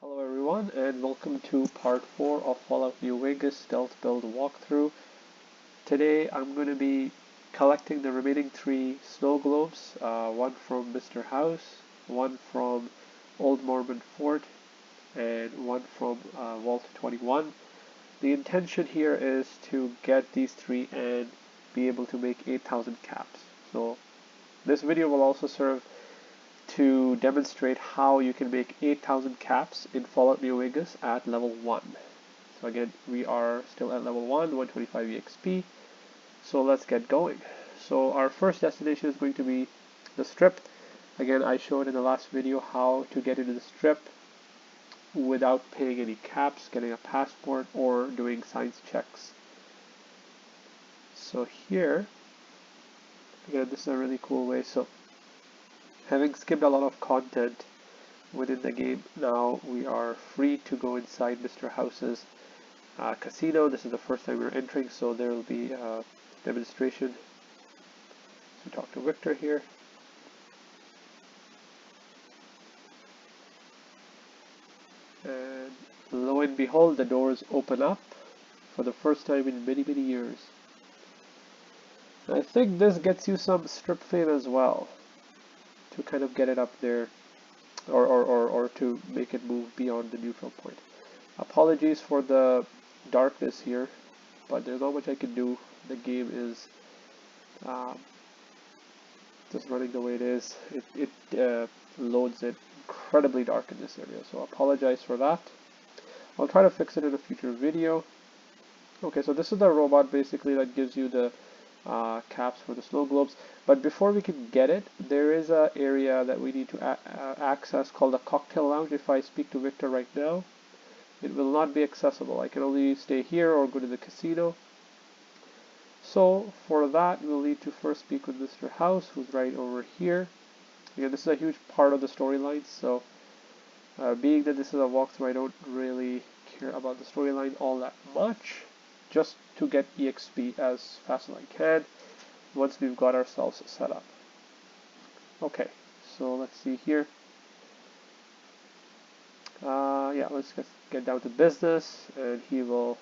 Hello everyone, and welcome to part 4 of Fallout New Vegas Stealth Build walkthrough. Today I'm going to be collecting the remaining 3 snow globes, one from Mr. House, one from Old Mormon Fort, and one from Vault 21. The intention here is to get these 3 and be able to make 8,000 caps. So this video will also serve to demonstrate how you can make 8,000 caps in Fallout New Vegas at level 1. So again, we are still at level 1, 125 EXP. So let's get going. So our first destination is going to be the Strip. Again, I showed in the last video how to get into the Strip without paying any caps, getting a passport, or doing science checks. So here, again, this is a really cool way. So having skipped a lot of content within the game, now we are free to go inside Mr. House's casino. This is the first time we're entering, so there will be a demonstration. So talk to Victor here. And lo and behold, the doors open up for the first time in many, many years. And I think this gets you some Strip fame as well, to kind of get it up there, or to make it move beyond the neutral point. Apologies for the darkness here, but there's not much I can do. The game is just running the way it is. It loads it incredibly dark in this area, so I apologize for that. I'll try to fix it in a future video. Okay, so this is the robot basically that gives you the caps for the snow globes. But before we can get it, there is an area that we need to access called the cocktail lounge. If I speak to Victor right now, it will not be accessible. I can only stay here or go to the casino. So for that, we'll need to first speak with Mr. House, who's right over here. Again, this is a huge part of the storyline, so being that this is a walkthrough, I don't really care about the storyline all that much. Just to get EXP as fast as I can once we've got ourselves set up. Okay, so let's see here. Yeah, let's get down to business, and he will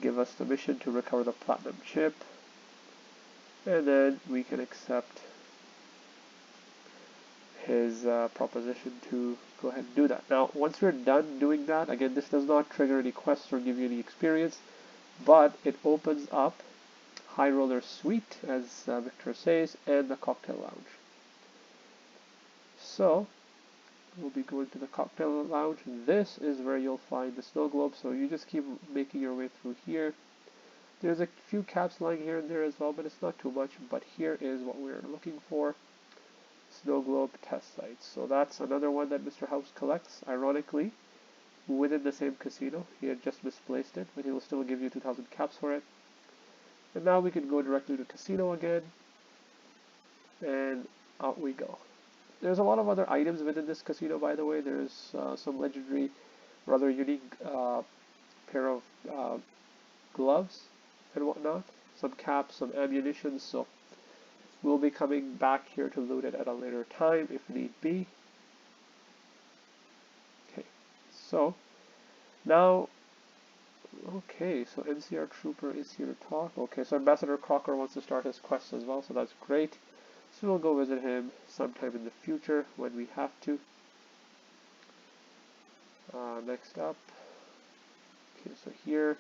give us the mission to recover the platinum chip, and then we can accept his proposition to go ahead and do that. Now, once we're done doing that, again, this does not trigger any quests or give you any experience, but it opens up High Roller Suite, as Victor says, and the cocktail lounge. So we'll be going to the cocktail lounge. This is where you'll find the snow globe, so you just keep making your way through here. There's a few caps lying here and there as well, but it's not too much. But here is what we're looking for: snow globe test sites. So that's another one that Mr. House collects, ironically, within the same casino. He had just misplaced it, but he will still give you 2,000 caps for it. And now we can go directly to casino again, and out we go. There's a lot of other items within this casino, by the way. There's some legendary, rather unique pair of gloves and whatnot, some caps, some ammunition, so we'll be coming back here to loot it at a later time if need be. Okay, so now, okay, so NCR Trooper is here to talk. Okay, so Ambassador Crocker wants to start his quest as well, so that's great. So we'll go visit him sometime in the future when we have to. Next up, okay, so here.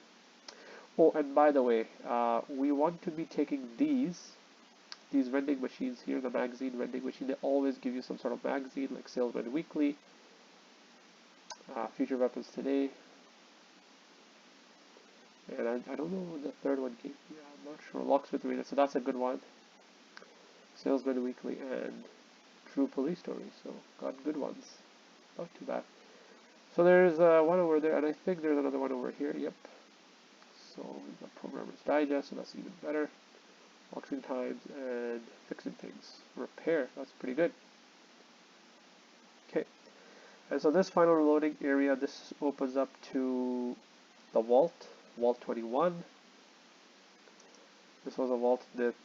Oh, and by the way, we want to be taking these vending machines here, the magazine vending machine. They always give you some sort of magazine, like Salesman Weekly, Future Weapons Today, and I don't know what the third one gave me. I'm not sure. Locksmith Arena, so that's a good one. Salesman Weekly and True Police Stories, so got good ones. Not too bad. So there's one over there, and I think there's another one over here. Yep. So we've got Programmer's Digest, so that's even better. Auction times and fixing things. Repair, that's pretty good. Okay. And so this final loading area, this opens up to the vault, Vault 21. This was a vault that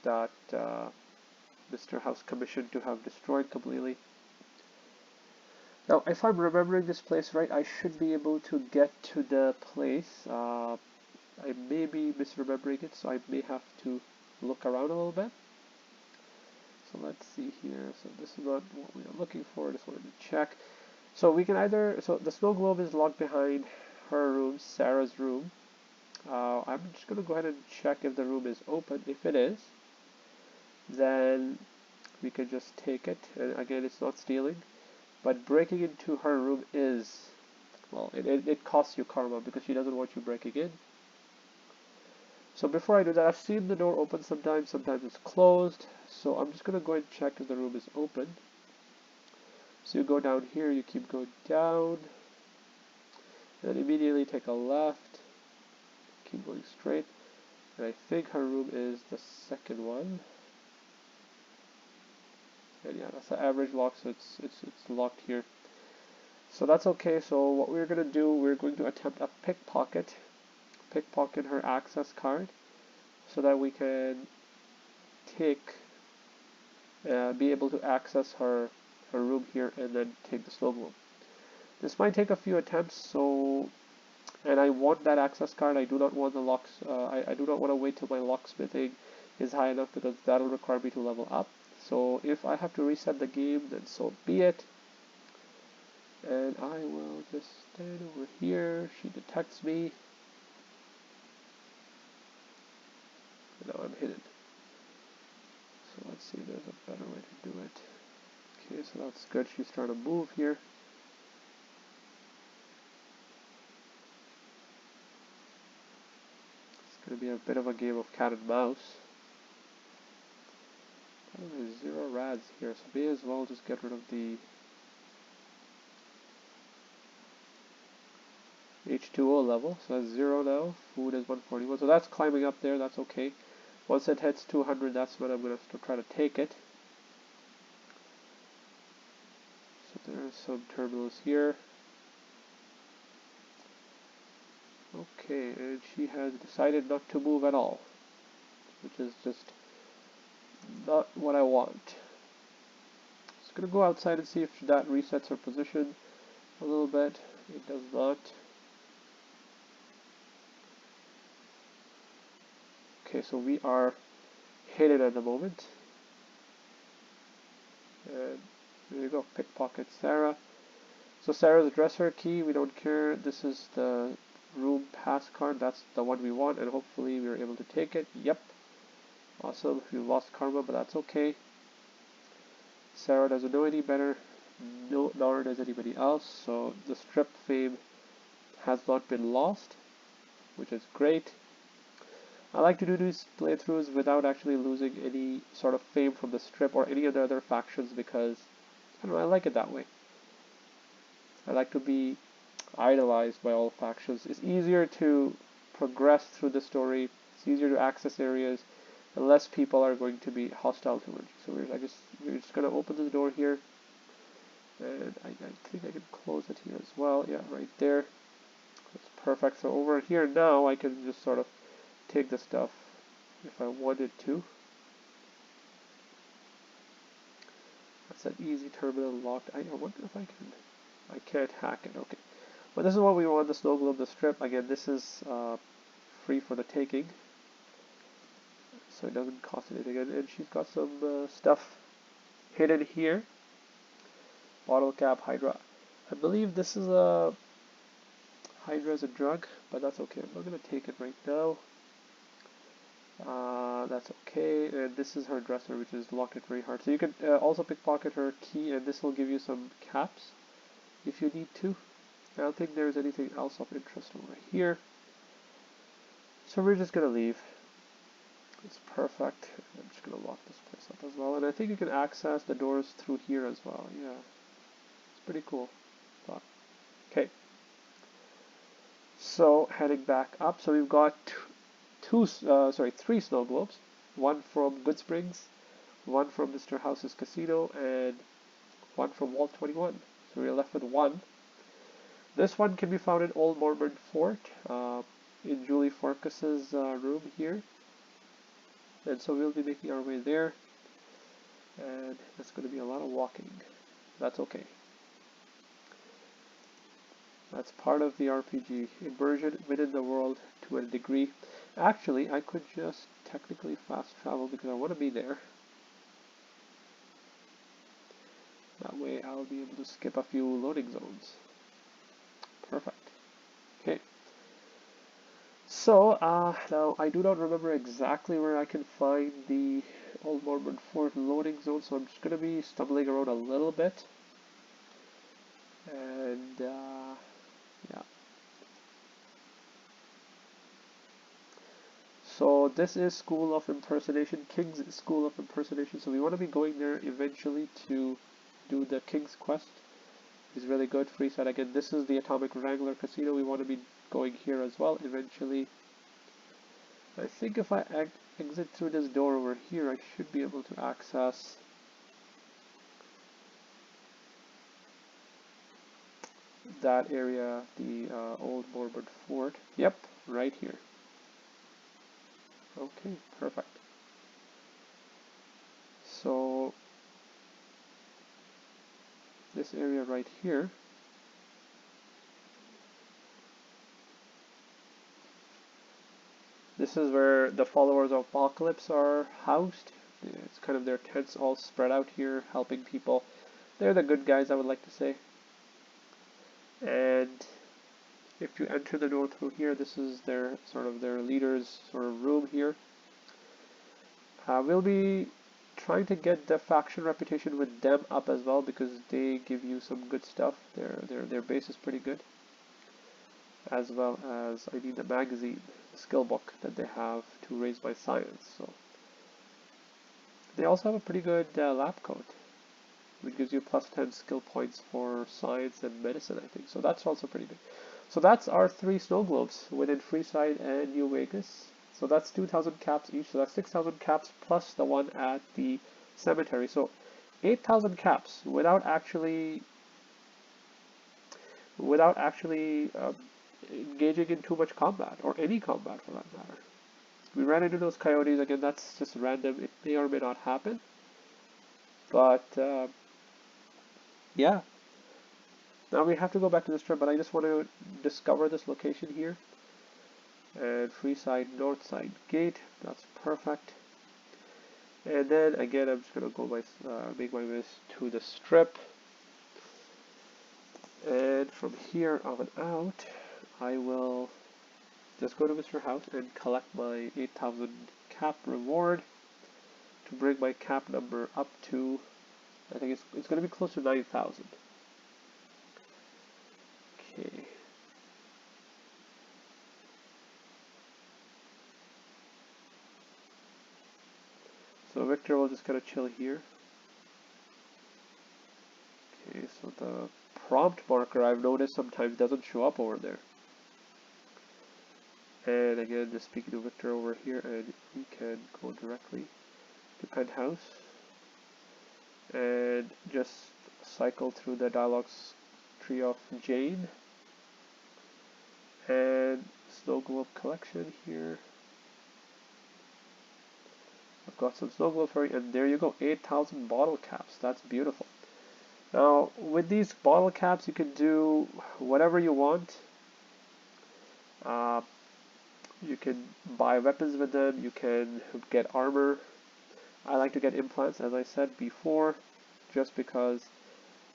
Mr. House commissioned to have destroyed completely. Now, if I'm remembering this place right, I should be able to get to the place. I may be misremembering it, so I may have to look around a little bit. So let's see here. So this is not what we are looking for. Just wanted to check. So we can either, so the snow globe is locked behind her room, Sarah's room. I'm just going to go ahead and check if the room is open. If it is, then we can just take it. And again, it's not stealing. But breaking into her room is, well, it costs you karma because she doesn't want you breaking in. So before I do that, I've seen the door open sometimes it's closed. So I'm just going to go and check if the room is open. So you go down here, you keep going down, and then immediately take a left, keep going straight, and I think her room is the second one. And yeah, that's the average lock, so it's locked here. So that's okay. So what we're going to do, we're going to attempt a pickpocket her access card, so that we can be able to access her room here and then take the snow globe. This might take a few attempts, and I want that access card. I do not want the locks. I do not want to wait till my locksmithing is high enough because that'll require me to level up. So if I have to reset the game, then so be it. And I will just stand over here. She detects me. And now I'm hidden. So let's see, there's a better way to do it. Okay, so that's good. She's trying to move here. It's going to be a bit of a game of cat and mouse. There's 0 rads here, so may as well just get rid of the H2O level. So that's 0 now. Food is 141. So that's climbing up there. That's okay. Once it hits 200, that's when I'm going to try to take it. So there's some terminals here. Okay, and she has decided not to move at all, which is just not what I want. Just going to go outside and see if that resets her position a little bit. It does not. Okay, so we are hidden at the moment. And there you go, pickpocket Sarah. So Sarah's dresser key, we don't care. This is the room pass card. That's the one we want, and hopefully we are able to take it. Yep. Awesome. We lost karma, but that's okay. Sarah doesn't know any better. No, nor does anybody else. So the strip fame has not been lost, which is great. I like to do these playthroughs without actually losing any sort of fame from the strip or any of the other factions because, I don't know, I like it that way. I like to be idolized by all factions. It's easier to progress through the story. It's easier to access areas, and less people are going to be hostile towards you. So we're just going to open the door here, and I think I can close it here as well. Yeah, right there. That's perfect. So over here now, I can just sort of take the stuff if I wanted to. That's an easy terminal locked. I wonder if I can. I can't hack it. Okay. But this is what we want, the snow globe, the strip. Again, this is free for the taking, so it doesn't cost anything. And she's got some stuff hidden here. Bottle cap, Hydra. I believe this is a Hydra as a drug, but that's okay. I'm not going to take it right now. That's okay. And this is her dresser, which is locked it very hard. So you can also pickpocket her key, and this will give you some caps if you need to. I don't think there's anything else of interest over here. So we're just going to leave. It's perfect. I'm just going to lock this place up as well. And I think you can access the doors through here as well. Yeah. It's pretty cool. Okay. So heading back up. So we've got three snow globes. One from Goodsprings, one from Mr. House's Casino, and one from Vault 21. So we're left with one. This one can be found in Old Mormon Fort, in Julie Farkas's room here. And so we'll be making our way there. And it's going to be a lot of walking. That's okay. That's part of the RPG. Immersion within the world to a degree. Actually, I could just technically fast travel because I want to be there. That way I'll be able to skip a few loading zones. Perfect. Okay. So, now I do not remember exactly where I can find the Old Mormon Fort loading zone, so I'm just going to be stumbling around a little bit. And, yeah. So this is School of Impersonation, King's School of Impersonation, so we want to be going there eventually to do the King's Quest. It's really good. Freeside again. This is the Atomic Wrangler Casino. We want to be going here as well eventually. I think if I exit through this door over here, I should be able to access that area, the Old Mormon Fort. Yep, right here. Okay, perfect. So this area right here, this is where the followers of Apocalypse are housed. It's kind of their tents all spread out here, helping people. They're the good guys, I would like to say. And if you enter the door through here, this is their sort of their leader's sort of room here. We'll be trying to get the faction reputation with them up as well because they give you some good stuff. Their base is pretty good. As well as I need the magazine, the skill book that they have to raise my science. So they also have a pretty good lab coat, which gives you plus 10 skill points for science and medicine, I think. So that's also pretty good. So that's our 3 snow globes within Freeside and New Vegas. So that's 2,000 caps each. So that's 6,000 caps plus the one at the cemetery. So 8,000 caps without actually engaging in too much combat, or any combat for that matter. We ran into those coyotes again. That's just random. It may or may not happen. But yeah. Now we have to go back to this trip, but I just want to discover this location here. And Freeside North Side Gate. That's perfect. And then again, I'm just gonna go make my way to the strip. And from here on out, I will just go to Mr. House and collect my 8,000 cap reward to bring my cap number up to, I think it's going to be close to 9,000. Okay. So Victor will just kind of chill here. Okay, so the prompt marker I've noticed sometimes doesn't show up over there. And again, just speaking to Victor over here, and we can go directly to Penthouse and just cycle through the dialogues tree of Jane and Snow Globe collection here. I've got some snow globes for you, and there you go, 8,000 bottle caps. That's beautiful. Now, with these bottle caps, you can do whatever you want. You can buy weapons with them, you can get armor. I like to get implants, as I said before, just because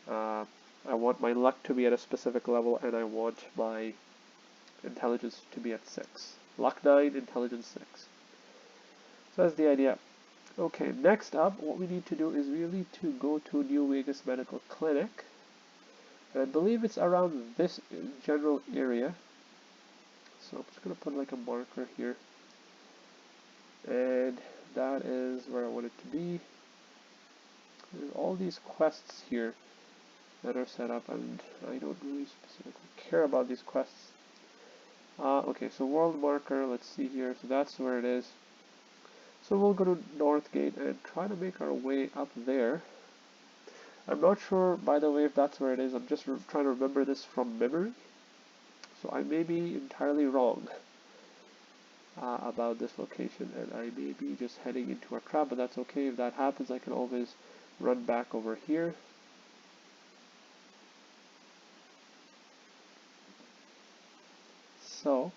I want my luck to be at a specific level, and I want my intelligence to be at 6. Luck 9, intelligence 6. So that's the idea. Okay, next up, what we need to do is really to go to New Vegas Medical Clinic. And I believe it's around this general area. So I'm just going to put like a marker here. And that is where I want it to be. There's all these quests here that are set up, and I don't really specifically care about these quests. Okay, so world marker, let's see here. So that's where it is. So we'll go to Northgate and try to make our way up there. I'm not sure, by the way, if that's where it is. I'm just trying to remember this from memory. So I may be entirely wrong about this location, and I may be just heading into a trap, but that's okay. If that happens, I can always run back over here. So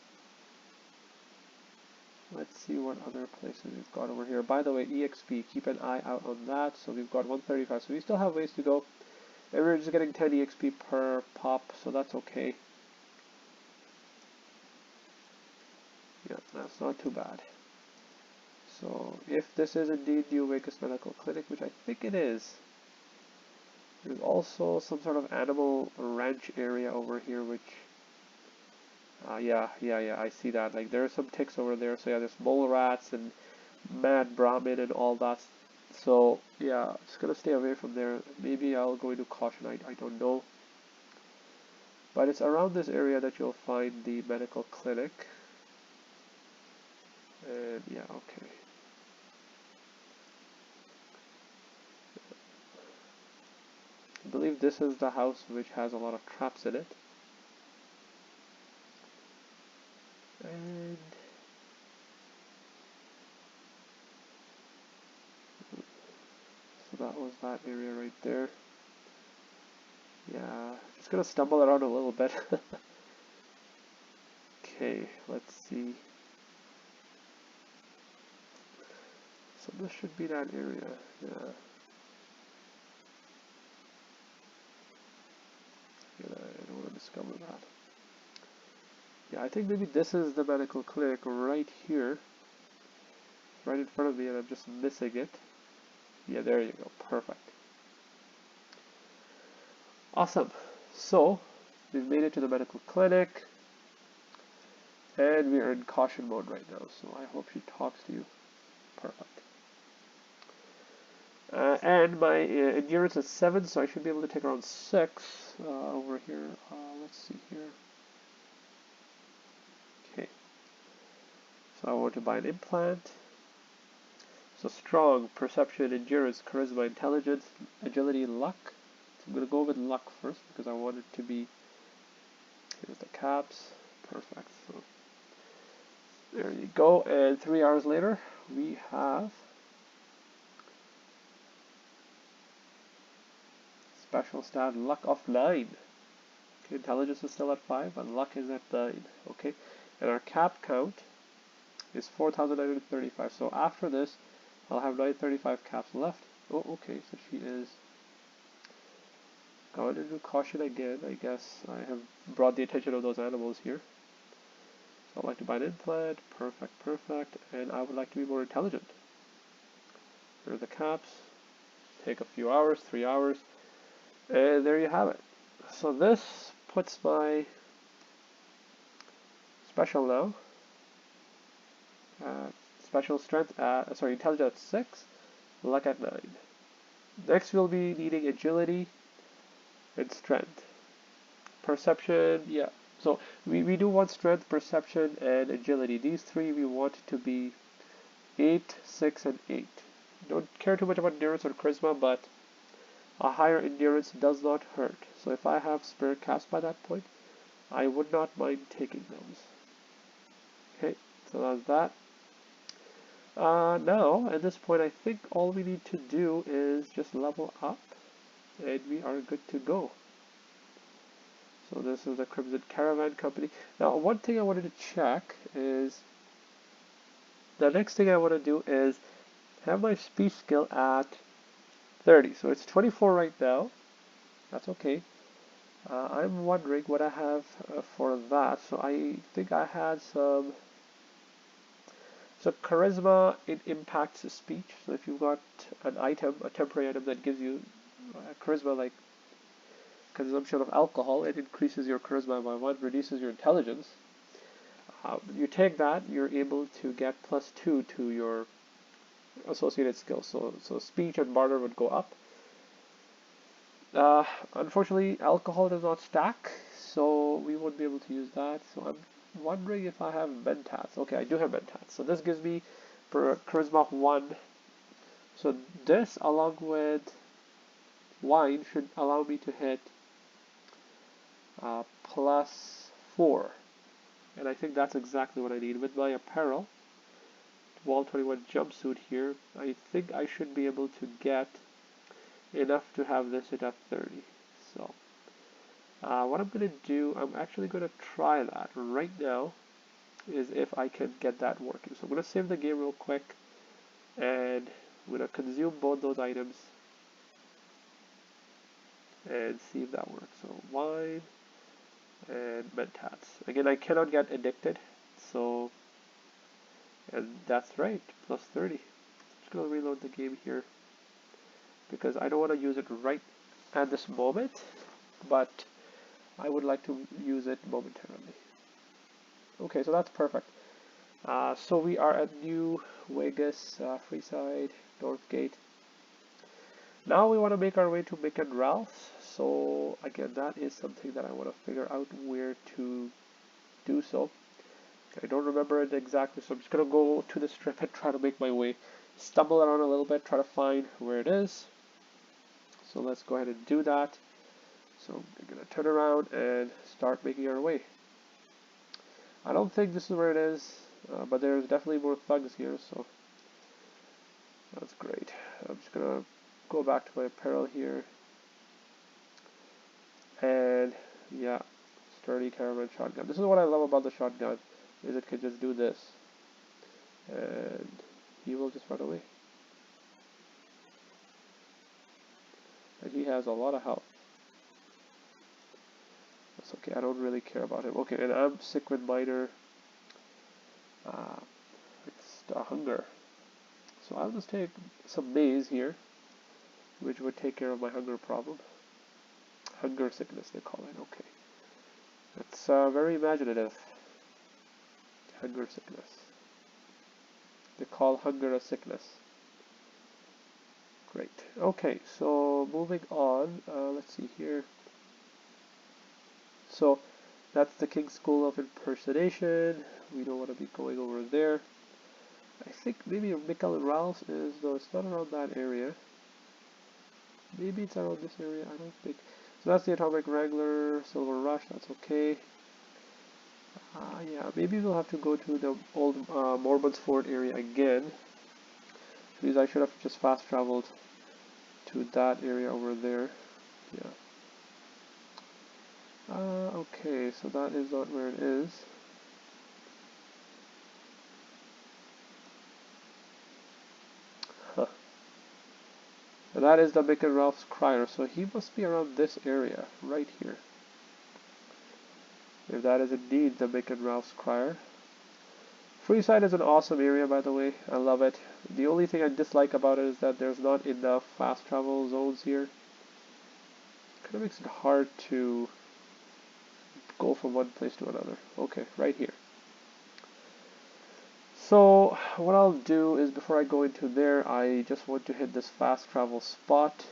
let's see what other places we've got over here. By the way, EXP, keep an eye out on that. So we've got 135, so we still have ways to go. And we're just getting 10 EXP per pop, so that's okay. Yeah, that's not too bad. So if this is indeed New Vegas Medical Clinic, which I think it is, there's also some sort of animal ranch area over here, which, yeah, I see that. Like, there are some ticks over there. So yeah, there's mole rats and mad Brahmin and all that. So yeah, just gonna stay away from there. Maybe I'll go into caution, I don't know. But it's around this area that you'll find the medical clinic. And yeah, okay. I believe this is the house which has a lot of traps in it. And so that was that area right there. Yeah, just gonna stumble around a little bit. Okay, let's see. So this should be that area. Yeah. I don't want to discover that. Yeah, I think maybe this is the medical clinic right here. Right in front of me, and I'm just missing it. Yeah, there you go. Perfect. Awesome. So, we've made it to the medical clinic. And we are in caution mode right now, so I hope she talks to you. Perfect. And my endurance is 7, so I should be able to take around 6 over here. Let's see here. Okay. So I want to buy an implant. So strong, perception, endurance, charisma, intelligence, agility, luck. So I'm going to go with luck first because I want it to be. Here's the caps. Perfect. So there you go. And 3 hours later, we have special stat luck of 9. Okay, intelligence is still at 5, and luck is at 9. Okay, and our cap count is 4,935. So after this, I'll have 935 caps left. Oh, okay. So she is going into caution again. I guess I have brought the attention of those animals here. So I'd like to buy an implant. Perfect, perfect. And I would like to be more intelligent. Here are the caps. Take a few hours, 3 hours. And there you have it. So this puts my special now. Special strength at, sorry, intelligence at 6, luck at 9. Next we'll be needing agility and strength. Perception, yeah. So we do want strength, perception, and agility. These 3 we want to be 8, 6, and 8. Don't care too much about endurance or charisma, but a higher endurance does not hurt. So if I have spare caps by that point, I would not mind taking those. Okay, so that's that. Now, at this point, I think all we need to do is just level up, and we are good to go. So this is the Crimson Caravan Company. Now, one thing I wanted to check is, the next thing I want to do is have my speech skill at 30. So it's 24 right now. That's okay. I'm wondering what I have for that. So I think I had some. So charisma, it impacts the speech. So if you've got an item, a temporary item that gives you charisma, like consumption of alcohol, it increases your charisma by 1, reduces your intelligence. You take that, you're able to get +2 to your associated skills. So speech and barter would go up. Unfortunately, alcohol does not stack, so we won't be able to use that. So I'm wondering if I have Mentats. Okay, I do have Mentats. So this gives me charisma 1. So this, along with wine, should allow me to hit +4. And I think that's exactly what I need. With my apparel, Wall 21 jumpsuit here, I think I should be able to get enough to have this hit at 30. So What I'm going to do, I'm actually going to try that right now, is if I can get that working. So I'm going to save the game real quick, and I'm going to consume both those items and see if that works. So wine and mentats. Again, I cannot get addicted, so, and that's right, plus 30. Just going to reload the game here because I don't want to use it right at this moment, but I would like to use it momentarily. Okay, so that's perfect. So we are at New Vegas, Freeside, Northgate. Now we want to make our way to Mick and Ralph's. So again, that is something that I want to figure out where to do so. I don't remember it exactly, so I'm just going to go to the strip and try to make my way. Stumble around a little bit, try to find where it is. So let's go ahead and do that. So we're going to turn around and start making our way. I don't think this is where it is, but there's definitely more thugs here, so that's great. I'm just going to go back to my apparel here. And yeah, sturdy caravan shotgun. This is what I love about the shotgun, is it can just do this. And he will just run away. And he has a lot of health. That's okay, I don't really care about him. Okay, and I'm Sequin Miner. It's the hunger. So I'll just take some maize here, which would take care of my hunger problem. Hunger sickness, they call it. Okay. That's very imaginative. Hunger sickness. They call hunger a sickness. Great. Okay, so moving on. Let's see here. So that's the King's School of Impersonation. We don't want to be going over there. I think maybe Mick and Ralph's is, no, it's not around that area. Maybe it's around this area, I don't think. So that's the Atomic Wrangler, Silver Rush, that's okay. Yeah, maybe we'll have to go to the old Mormon's Fort area again. Because I should have just fast traveled to that area over there. Yeah. Okay, so that is not where it is. Huh. And that is the Mick and Ralph's Crier, so he must be around this area, right here. If that is indeed the Mick and Ralph's Crier. Freeside is an awesome area, by the way. I love it. The only thing I dislike about it is that there's not enough fast travel zones here. Kind of makes it hard to go from one place to another. Okay, right here. So what I'll do is, before I go into there, I just want to hit this fast travel spot.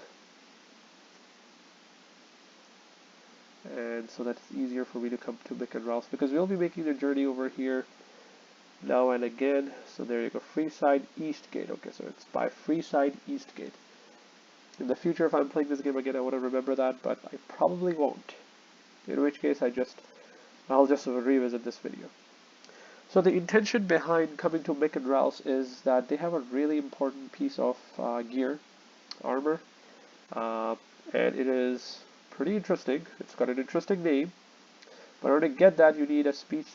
And so that it's easier for me to come to Mick and Ralph's, because we'll be making the journey over here now and again. So there you go, Freeside Eastgate. Okay, so it's by Freeside Eastgate. In the future, if I'm playing this game again, I want to remember that, but I probably won't. In which case, I'll just revisit this video. So the intention behind coming to Mick and Ralph's is that they have a really important piece of gear, armor, and it is pretty interesting. It's got an interesting name, but in order to get that, you need a speech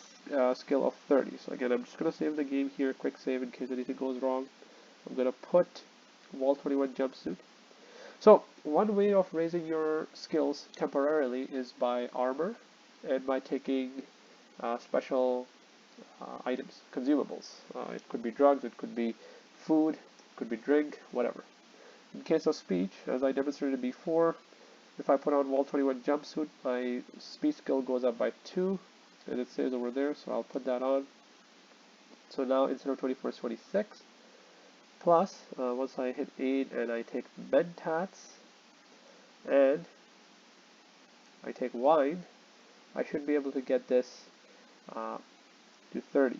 skill of 30. So again, I'm just going to save the game here, quick save in case anything goes wrong. I'm going to put Wall 21 jumpsuit. So one way of raising your skills temporarily is by armor and by taking special items, consumables. It could be drugs, it could be food, it could be drink, whatever. In case of speech, as I demonstrated before, if I put on Wall 21 jumpsuit, my speech skill goes up by 2, and it says over there, so I'll put that on. So now instead of 24, it's 26. Plus, once I hit 8 and I take mentats, and I take wine, I should be able to get this to 30.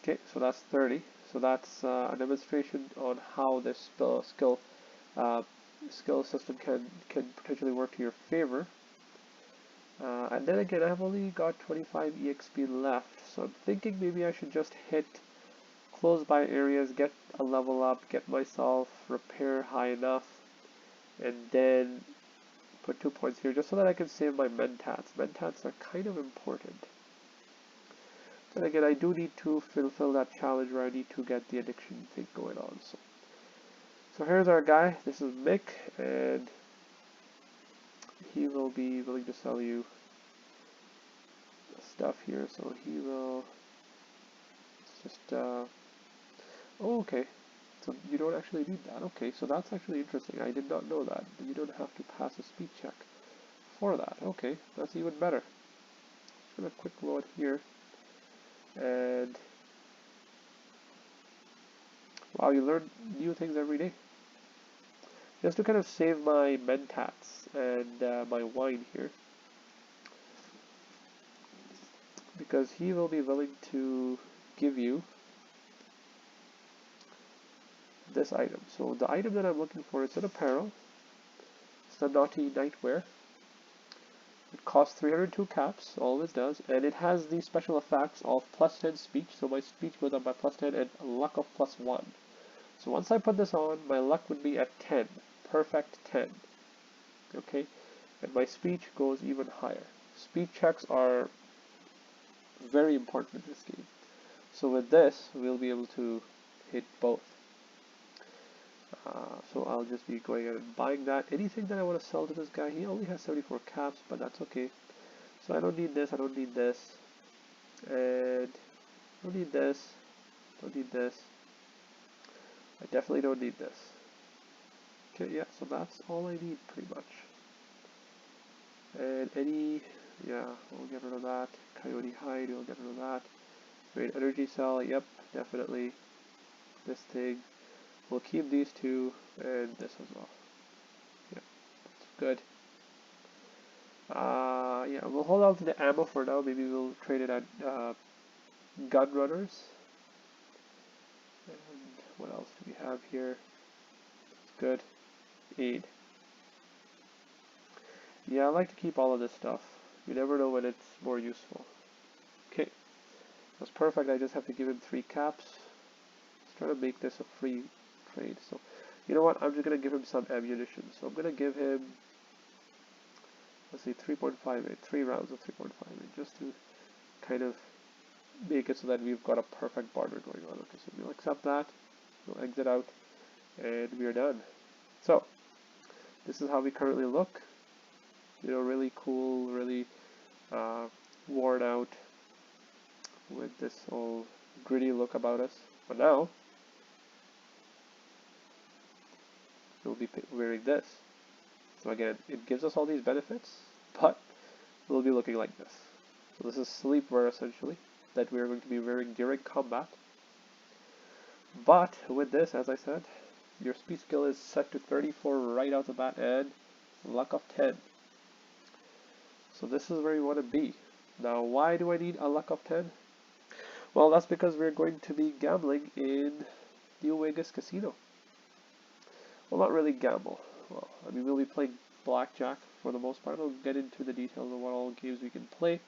Okay, so that's 30. So that's a demonstration on how this skill system can potentially work to your favor. And then again, I've only got 25 EXP left, so I'm thinking maybe I should just hit close by areas, get a level up, get myself repair high enough, and then put 2 points here just so that I can save my mentats. Mentats are kind of important. Then again, I do need to fulfill that challenge where I need to get the addiction thing going on. So here's our guy. This is Mick, and he will be willing to sell you stuff here. So he will. It's just. Oh, okay. So you don't actually need that. Okay, so that's actually interesting. I did not know that. You don't have to pass a speed check for that. Okay, that's even better. Just gonna quick load here, and wow, you learn new things every day. Just to kind of save my mentats and my wine here, because he will be willing to give you this item. So the item that I'm looking for is an apparel. It's the Naughty Nightwear. It costs 302 caps, always does, and it has the special effects of plus 10 speech, so my speech goes up by plus 10, and luck of plus 1. So once I put this on, my luck would be at 10, perfect 10, okay, and my speech goes even higher. Speech checks are very important in this game, so with this, we'll be able to hit both. So I'll just be going ahead and buying that. Anything that I want to sell to this guy, he only has 74 caps, but that's okay. So I don't need this, I don't need this, and I don't need this, don't need this. I definitely don't need this. Okay, yeah, so that's all I need pretty much. And yeah, we'll get rid of that. Coyote hide, we'll get rid of that. Great energy cell, yep, definitely. This thing. We'll keep these two and this as well. Yeah, that's good. Yeah, we'll hold on to the ammo for now. Maybe we'll trade it at gun runners. And what else do we have here? Good. Aid. Yeah, I like to keep all of this stuff. You never know when it's more useful. Okay, that's perfect. I just have to give him 3 caps. Let's try to make this a free trade. So, you know what? I'm just gonna give him some ammunition. So I'm gonna give him, let's see, 3.58, 3 rounds of 3.58, just to kind of make it so that we've got a perfect barter going on. Okay, so we'll accept that. We'll exit out, and we're done. So this is how we currently look. You know, really cool, really worn out with this whole gritty look about us. But now we'll be wearing this. So again, it gives us all these benefits, but we'll be looking like this. So this is sleepwear essentially that we're going to be wearing during combat. But with this, as I said, your speed skill is set to 34 right out the bat and luck of 10. So this is where you want to be. Now, why do I need a luck of 10? Well, that's because we're going to be gambling in New Vegas Casino. Well, not really gamble. Well, I mean, we'll be playing blackjack for the most part. We'll get into the details of what all games we can play.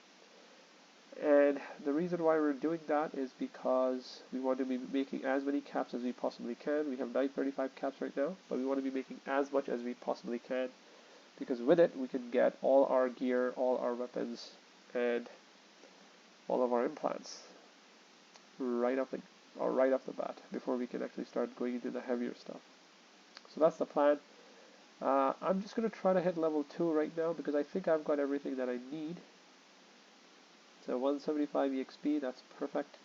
And the reason why we're doing that is because we want to be making as many caps as we possibly can. We have 935 caps right now, but we want to be making as much as we possibly can, because with it we can get all our gear, all our weapons, and all of our implants right off the bat before we can actually start going into the heavier stuff. So that's the plan. I'm just going to try to hit level 2 right now because I think I've got everything that I need. So 175 EXP, that's perfect.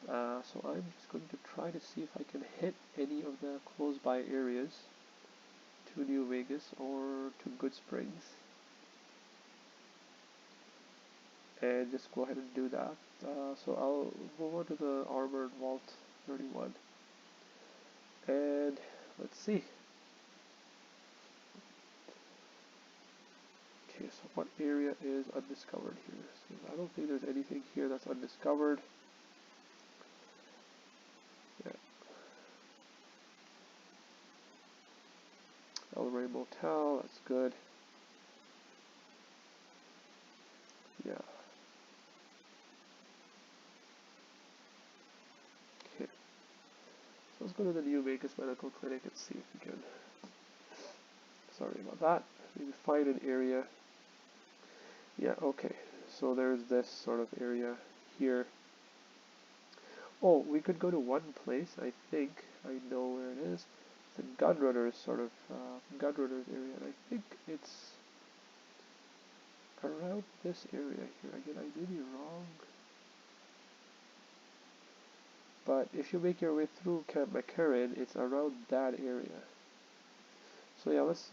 So I'm just going to try to see if I can hit any of the close by areas to New Vegas or to Goodsprings. And just go ahead and do that. So I'll move on to the Armored Vault 31. And let's see. Okay, so what area is undiscovered here? So I don't think there's anything here that's undiscovered. Yeah. El Rey Motel, that's good. Yeah. Okay. So let's go to the New Vegas Medical Clinic and see if we can. Sorry about that. maybe find an area. Yeah, okay. So there's this sort of area here. Oh, we could go to one place. I think I know where it is. The Gunrunners sort of Gunrunners area, and I think it's around this area here. Again, I may be wrong, but if you make your way through Camp McCarran, it's around that area. So yeah, let's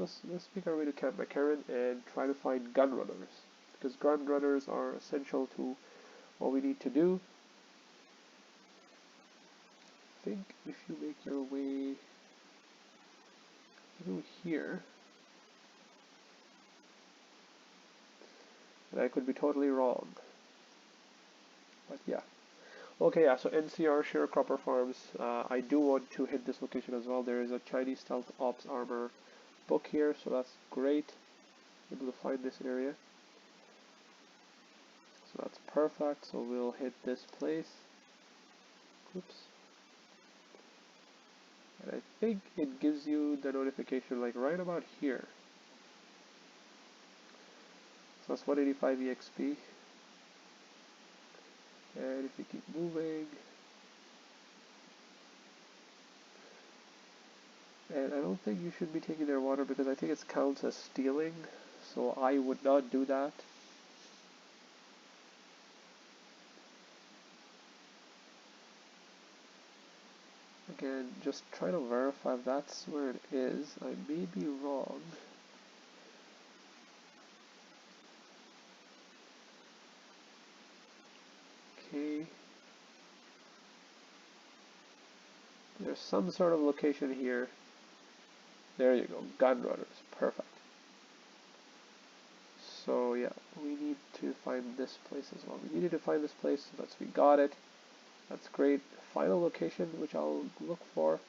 make our way to Camp McCarran and try to find Gunrunners, because Gunrunners are essential to what we need to do. I think if you make your way through here, and I could be totally wrong, but yeah. Okay, yeah, so NCR Sharecropper Farms, I do want to hit this location as well. There is a Chinese Stealth Ops Armor book here, so that's great. Able to find this area. So that's perfect, so we'll hit this place. Oops. And I think it gives you the notification like right about here. So that's 185 EXP. And if you keep moving, and I don't think you should be taking their water because I think it counts as stealing, so I would not do that. Again, just try to verify if that's where it is. I may be wrong. Okay. There's some sort of location here. There you go, Gunrunners, perfect. So yeah, we need to find this place as well. We needed to find this place, so that's, we got it. That's great. Final location, which I'll look for.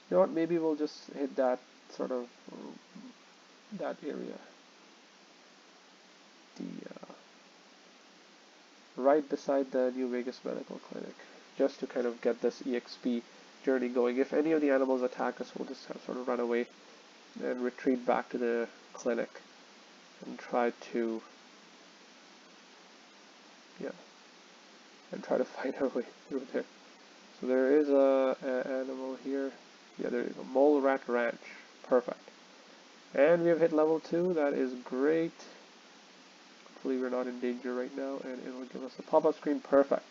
You know what, maybe we'll just hit that sort of, that area. The, right beside the New Vegas Medical Clinic, just to kind of get this EXP journey going. If any of the animals attack us, we'll just sort of run away and retreat back to the clinic and try to, yeah, and try to find our way through there. So there is a animal here. Yeah, there you go. Mole Rat Ranch. Perfect. And we have hit level 2. That is great. Hopefully we're not in danger right now, and it will give us a pop-up screen. Perfect.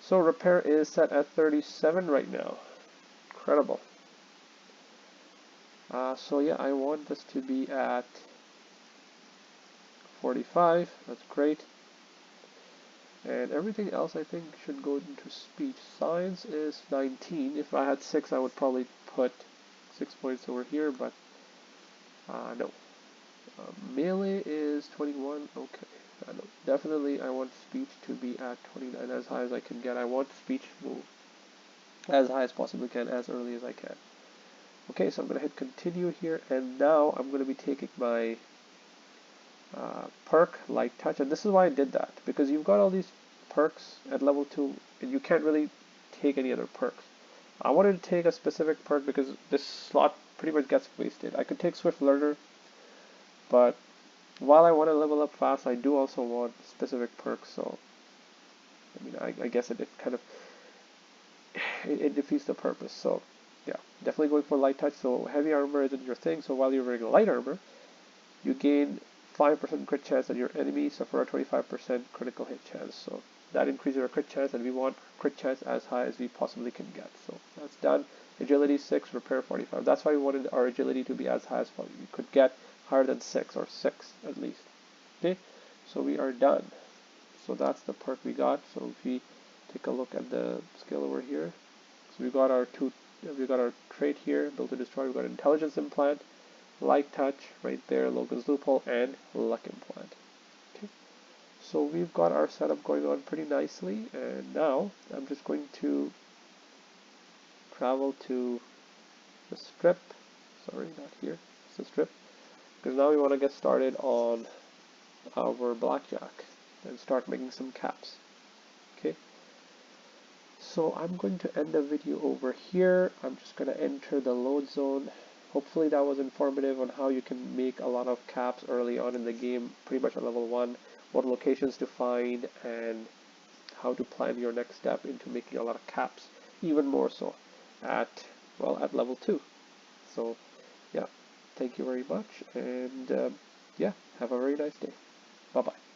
So repair is set at 37 right now. Incredible. So yeah, I want this to be at 45. That's great. And everything else I think should go into speech. Science is 19. If I had 6, I would probably put 6 points over here, but no. Melee is 21. Okay. No. Definitely I want speech to be at 29, as high as I can get. I want speech to move as high as possibly can, as early as I can. Okay, so I'm going to hit continue here, and now I'm going to be taking my perk, Light Touch, and this is why I did that, because you've got all these perks at level 2, and you can't really take any other perks. I wanted to take a specific perk because this slot pretty much gets wasted. I could take Swift Learner, but while I want to level up fast, I do also want specific perks, so I mean, I guess it kind of, it defeats the purpose, so yeah, definitely going for Light Touch. So heavy armor isn't your thing, so while you're wearing light armor, you gain 5% crit chance on your enemy, so for a 25% critical hit chance. So that increases our crit chance, and we want crit chance as high as we possibly can get. So that's done. Agility 6, repair 45. That's why we wanted our agility to be as high as possible. We could get higher than 6, or 6 at least. Okay, so we are done. So that's the perk we got. So if we take a look at the skill over here, so we got our trait here, Build to Destroy. We got Intelligence Implant, Light Touch right there, Logan's Loophole, and Luck Implant. Okay, so we've got our setup going on pretty nicely, and now I'm just going to travel to the strip. Sorry, not here. It's the strip, because now we want to get started on our blackjack and start making some caps. Okay, so I'm going to end the video over here. I'm just going to enter the load zone hopefully that was informative on how you can make a lot of caps early on in the game, pretty much at level 1, what locations to find, and how to plan your next step into making a lot of caps, even more so at, well, at level 2. So yeah, thank you very much, and yeah, have a very nice day. Bye bye.